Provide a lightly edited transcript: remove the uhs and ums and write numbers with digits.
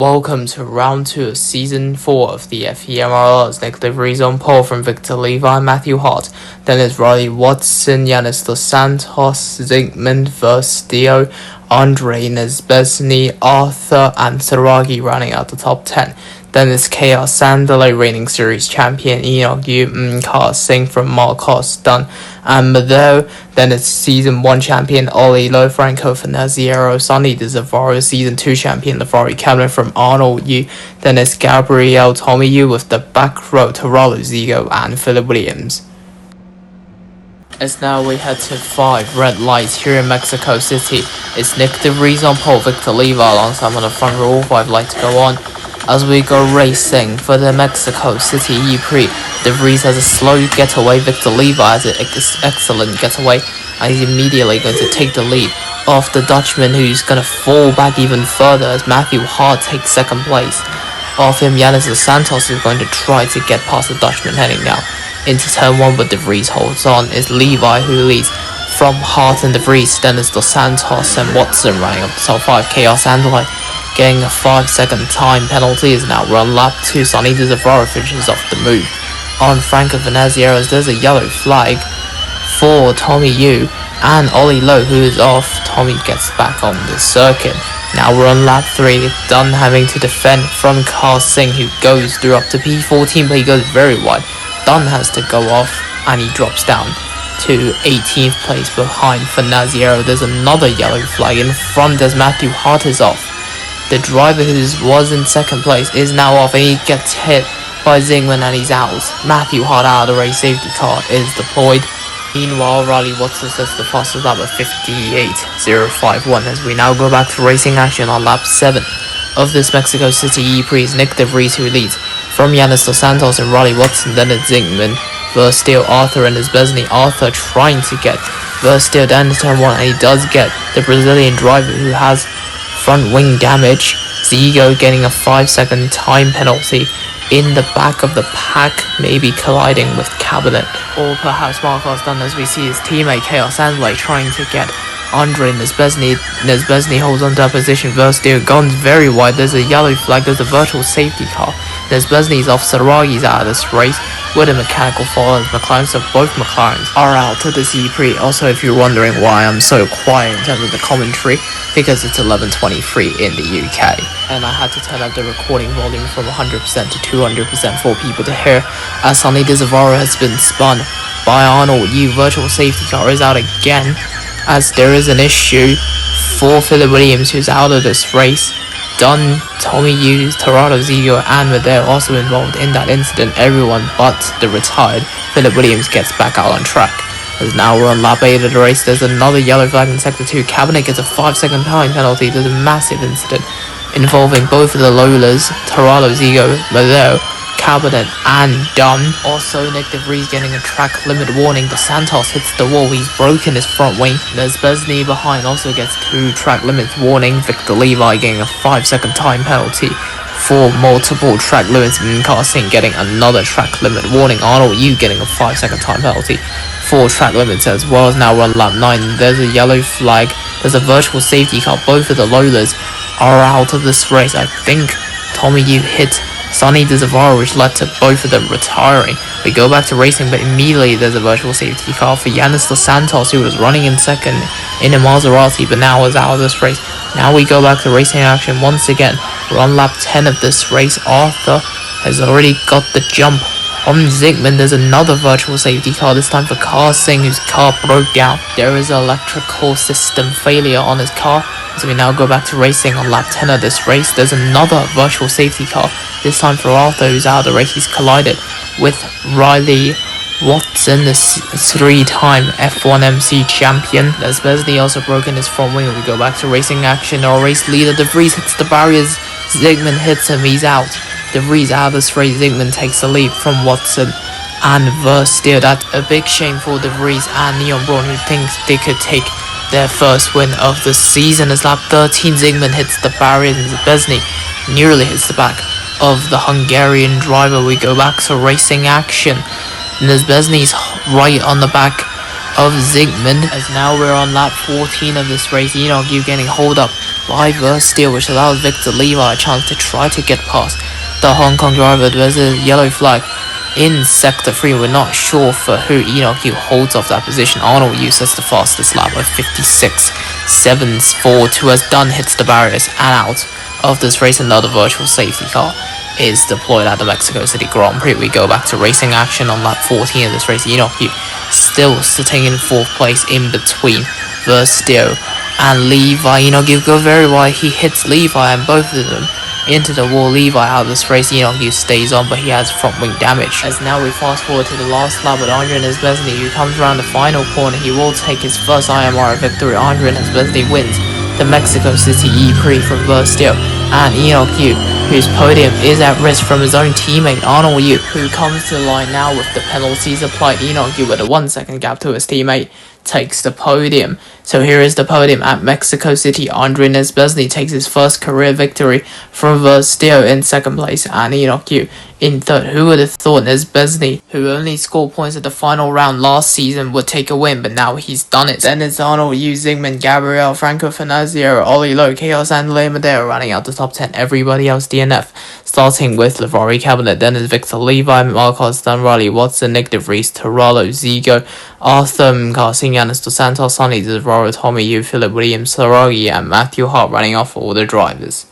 Welcome to round 2 of season 4 of the F.E.M.R.L. Nick liveries on pole from Victor Levi and Matthew Hart. Then it's Riley Watson, Yanis Dos Santos, Zygmunt Versteeg, Andre Nesbesny, Arthur and Saragi rounding out the top 10. Then it's Chaos Sandalay, reigning series champion Enoch Yu, Car Singh from Marcos Dunn and Madeo. Then it's season 1 champion Ollie Lowe, Franco Fanaziero, Sonny DeZavaro, season 2 champion Lavari Cabinet from Arnold Yu. Then it's Gabriel Tommy Yu with the back row Taralo Zigo and Philip Williams. As now we head to 5 red lights here in Mexico City. It's Nick DeVries on pole, Victor Levi alongside on the front row, all 5 lights to go on. As we go racing for the Mexico City E-Prix, DeVries has a slow getaway, Victor Levi has an excellent getaway, and he's immediately going to take the lead off the Dutchman, who's going to fall back even further as Matthew Hart takes second place. Off him, Yanis Dos Santos is going to try to get past the Dutchman heading now into turn 1, but DeVries holds on. It's Levi who leads from Hart and DeVries, then it's Dos Santos and Watson running up the top 5. Chaos Sandalay getting a 5-second time penalty is now run lap 2. Sonny DeZavaro finishes off the move on Franco Fanaziero as there's a yellow flag for Tommy Yu and Ollie Lowe, who is off. Tommy gets back on the circuit. Now we're on lap 3, Dunn having to defend from Car Singh, who goes through up to P14, but he goes very wide. Dunn has to go off and he drops down to 18th place behind Fanaziero. There's another yellow flag in front as Matthew Hart is off. The driver who was in second place is now off and he gets hit by Zygmunt and he's out. Matthew Hart out of the race, safety car is deployed. Meanwhile, Riley Watson sets the fastest lap at 58.051 as we now go back to racing action on lap 7 of this Mexico City E-Prix. Nick DeVries who leads from Yanis Dos Santos and Riley Watson, then it's Zygmunt Versteeg, Arthur and Nesbesny. Arthur trying to get Versteeg down to turn 1 and he does get the Brazilian driver who has front wing damage. Zigo getting a 5-second time penalty in the back of the pack, maybe colliding with Cabinet or perhaps Marcos Dunn, as we see his teammate Chaos Sandalay trying to get Andre Nesbesny. Nesbesny holds on to that position. Versteeg gone very wide. There's a yellow flag. There's a virtual safety car. Nesbesny's off. Saragi's out of this race with a mechanical fall as McLaren, so both McLarens are out of this E-Prix. Also, if you're wondering why I'm so quiet in terms of the commentary, because it's 11:23 in the UK and I had to turn up the recording volume from 100% to 200% for people to hear, as Sonny DeZavaro has been spun by Arnold Yu. Virtual safety car is out again as there is an issue for Philip Williams, who's out of this race. Dunn, Tommy Yu, Tarado Zigo and Madeo also involved in that incident. Everyone but the retired Philip Williams gets back out on track. As now we're on lap 8 of the race, there's another yellow flag in sector 2. Cabinet gets a 5-second time penalty. There's a massive incident involving both of the Lolas, Tarado Zigo, Madeo, Cabinet and Dunn. Also, Nick DeVries getting a track limit warning. Dos Santos hits the wall. He's broken his front wing. Nesbesny behind also gets 2 track limits warning. Victor Levi getting a 5-second time penalty for multiple track limits. Car Singh getting another track limit warning. Arnold Yu getting a 5-second time penalty for track limits as well. As now we're on lap 9. There's a yellow flag. There's a virtual safety car. Both of the Lolas are out of this race. I think Tommy Yu hit Sonny DeZavaro, which led to both of them retiring. We go back to racing, but immediately there's a virtual safety car for Yanis Dos Santos, who was running in second in a Maserati, but now is out of this race. Now we go back to racing action once again. We're on lap 10 of this race. Arthur has already got the jump on Zygmunt. There's another virtual safety car, this time for Car Singh, whose car broke down. There is an electrical system failure on his car. So we now go back to racing on lap 10 of this race. There's another virtual safety car, this time for Arthur, who's out of the race. He's collided with Riley Watson, the 3-time F1MC champion. Nesbesny also broken his front wing. We go back to racing action. Our race leader DeVries hits the barriers. Zygmunt hits him. He's out. DeVries out of this race. Zygmunt takes the lead from Watson and Versteeg. That's a big shame for DeVries and Leon Braun, who thinks they could take their first win of the season. As lap 13, Zygmunt hits the barrier and Nesbesny nearly hits the back of the Hungarian driver. We go back to racing action. Nesbesny's right on the back of Zygmunt, as now we're on lap 14 of this race. Enoch Yu getting hold up by Steele, which allows Victor Levi a chance to try to get past the Hong Kong driver. There's a yellow flag in Sector 3. We're not sure for who. Enoch Yu holds off that position. Arnold Yu sets the fastest lap of 56.74. Who has done hits the barriers and out of this race. Another virtual safety car is deployed at the Mexico City Grand Prix. We go back to racing action on lap 14 of this race. Enoch Yu still sitting in 4th place in between Verstio and Levi. Enoch Yu go very wide. He hits Levi and both of them into the wall. Levi out of this race. Enoch Yu stays on, but he has front wing damage. As now we fast forward to the last lap with Andre Nesbesny, who comes around the final corner. He will take his first IMR victory. Andre Nesbesny wins the Mexico City E-Prix from Verstio, and Enoch Yu, whose podium is at risk from his own teammate Arnold Yu, who comes to the line now with the penalties applied. Enoch Yu, with a 1 second gap to his teammate, takes the podium. So here is the podium at Mexico City. Andre Nesbesny takes his first career victory from Verstio in 2nd place, and Enoch Yu in 3rd. Who would have thought Nesbesny, who only scored points at the final round last season, would take a win, but now he's done it. Then it's Arnold Yu, Zygmunt, Gabriel, Franco Fernazio, Ollie Lowe, Chaos, and Lea Madera running out the top 10. Everybody else DNF, starting with Livery Cabinet. Then it's Victor Levi, Marcos Dunrally, Watson, Nick DeVries, Torello, Zigo, Arthur Carson, Yanis Dos Santos, Sonny DeVaro, Tommy Yu, Philip Williams, Saragi, and Matthew Hart running off all the drivers.